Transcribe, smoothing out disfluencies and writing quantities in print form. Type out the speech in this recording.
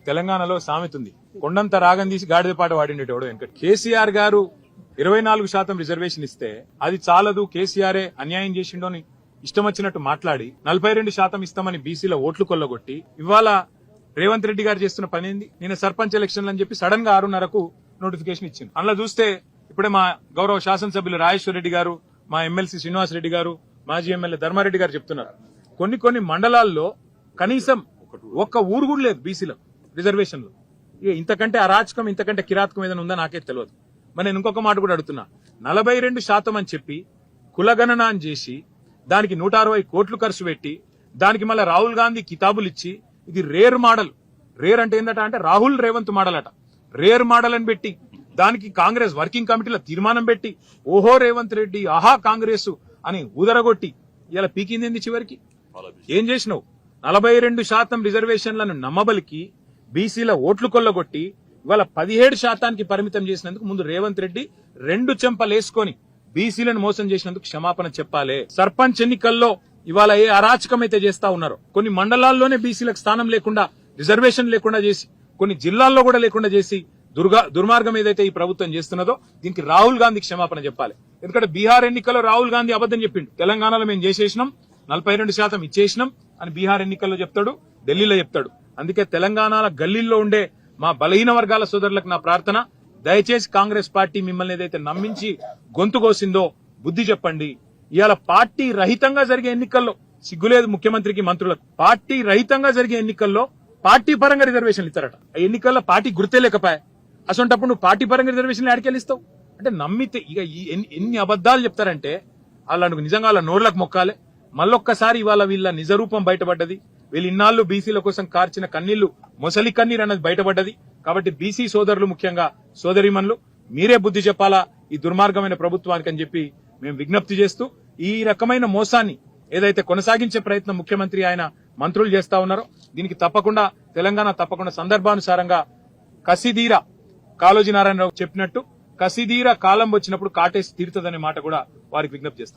తెలంగాణలో సామెత ఉంది, కొండంత రాగం తీసి గాడిద పాట వాడిండేటోడు వెంకట్. కేసీఆర్ గారు 24% రిజర్వేషన్ ఇస్తే అది చాలదు, కేసీఆరే అన్యాయం చేసిండో అని ఇష్టం వచ్చినట్టు మాట్లాడి 42% ఇస్తామని బీసీలో ఓట్లు కొల్లగొట్టి ఇవాళ రేవంత్ రెడ్డి గారు చేస్తున్న పని ఏంది? నేను సర్పంచ్ ఎలక్షన్లు అని చెప్పి సడన్ గా 6:30కు నోటిఫికేషన్ ఇచ్చింది. అందులో చూస్తే ఇప్పుడే మా గౌరవ శాసనసభ్యులు రాజేశ్వర రెడ్డి గారు, మా ఎమ్మెల్సీ శ్రీనివాస్ రెడ్డి గారు, మాజీ ఎమ్మెల్యే ధర్మారెడ్డి గారు చెప్తున్నారు, కొన్ని మండలాల్లో కనీసం ఒక్క ఊరు కూడా లేదు బీసీలో రిజర్వేషన్లు. ఇక ఇంతకంటే అరాచకం, ఇంతకంటే కిరాతకం ఏదైనా ఉందా నాకే తెలియదు. మరి నేను ఇంకొక మాట కూడా అడుగుతున్నా, 42% అని చెప్పి కులగణన అని చేసి దానికి 160 కోట్లు ఖర్చు పెట్టి దానికి మళ్ళీ రాహుల్ గాంధీ కితాబులు ఇచ్చి ఇది రేర్ మోడల్, రేర్ అంటే ఏందట అంటే రాహుల్ రేవంత్ మోడల్ అట, రేర్ మోడల్ అని పెట్టి దానికి కాంగ్రెస్ వర్కింగ్ కమిటీలో తీర్మానం పెట్టి ఓహో రేవంత్ రెడ్డి ఆహా కాంగ్రెస్ అని ఊదరగొట్టి ఇలా పీకింది చివరికి. ఏం చేసినావు? 42% రిజర్వేషన్లను నమ్మబలికి బీసీల ఓట్లు కొల్లగొట్టి ఇవాళ 17% పరిమితం చేసినందుకు ముందు రేవంత్ రెడ్డి 2 చెంపలేసుకొని బీసీలను మోసం చేసినందుకు క్షమాపణ చెప్పాలి. సర్పంచ్ ఎన్నికల్లో ఇవాళ ఏ అరాచకం అయితే చేస్తా ఉన్నారో, కొన్ని మండలాల్లోనే బీసీలకు స్థానం లేకుండా, రిజర్వేషన్ లేకుండా చేసి, కొన్ని జిల్లాల్లో కూడా లేకుండా చేసి దుర్మార్గం ఏదైతే ఈ ప్రభుత్వం చేస్తున్నదో దీనికి రాహుల్ గాంధీ క్షమాపణ చెప్పాలి. ఎందుకంటే బీహార్ ఎన్నికల్లో రాహుల్ గాంధీ అబద్దం చెప్పిండు, తెలంగాణలో మేము చేసేసినాం 42% ఇచ్చేసినాం అని బీహార్ ఎన్నికల్లో చెప్తాడు, ఢిల్లీలో చెప్తాడు. అందుకే తెలంగాణ గల్లీల్లో ఉండే మా బలహీన వర్గాల సోదరులకు నా ప్రార్థన, దయచేసి కాంగ్రెస్ పార్టీ మిమ్మల్ని ఏదైతే నమ్మించి గొంతు కోసిందో బుద్ధి చెప్పండి. ఇవాళ పార్టీ రహితంగా జరిగే ఎన్నికల్లో సిగ్గులేదు ముఖ్యమంత్రికి, మంత్రులకు. పార్టీ రహితంగా జరిగే ఎన్నికల్లో పార్టీ పరంగా రిజర్వేషన్లు ఇస్తారట. ఆ ఎన్నికల్లో పార్టీ గుర్తే లేకపోయా, అసొంటప్పుడు నువ్వు పార్టీ పరంగా రిజర్వేషన్లు ఆడికెళ్ళిస్తావు అంటే నమ్మితే ఇక ఎన్ని అబద్దాలు చెప్తారంటే వాళ్ళకు నిజంగా వాళ్ళ నోర్లకు మొక్కాలే. మళ్ళొక్కసారి ఇవాళ వీళ్ళ నిజరూపం బయటపడ్డది. వీళ్ళు ఇన్నాళ్లు బీసీల కోసం కార్చిన కన్నీళ్లు మొసలి కన్నీరు అన్నది బయటపడ్డది. కాబట్టి బీసీ సోదరులు, ముఖ్యంగా సోదరీమణులు, మీరే బుద్ధి చెప్పాలా ఈ దుర్మార్గమైన ప్రభుత్వానికి అని చెప్పి మేము విజ్ఞప్తి చేస్తూ, ఈ రకమైన మోసాన్ని ఏదైతే కొనసాగించే ప్రయత్నం ముఖ్యమంత్రి ఆయన మంత్రులు చేస్తా ఉన్నారో దీనికి తప్పకుండా తెలంగాణ తప్పకుండా సందర్భానుసారంగా కసిదీరా, కాళోజీ నారాయణరావు చెప్పినట్టు కసిదీరా కాలం వచ్చినప్పుడు కాటేసి తీరుతుందనే మాట కూడా వారికి విజ్ఞప్తి చేస్తాం.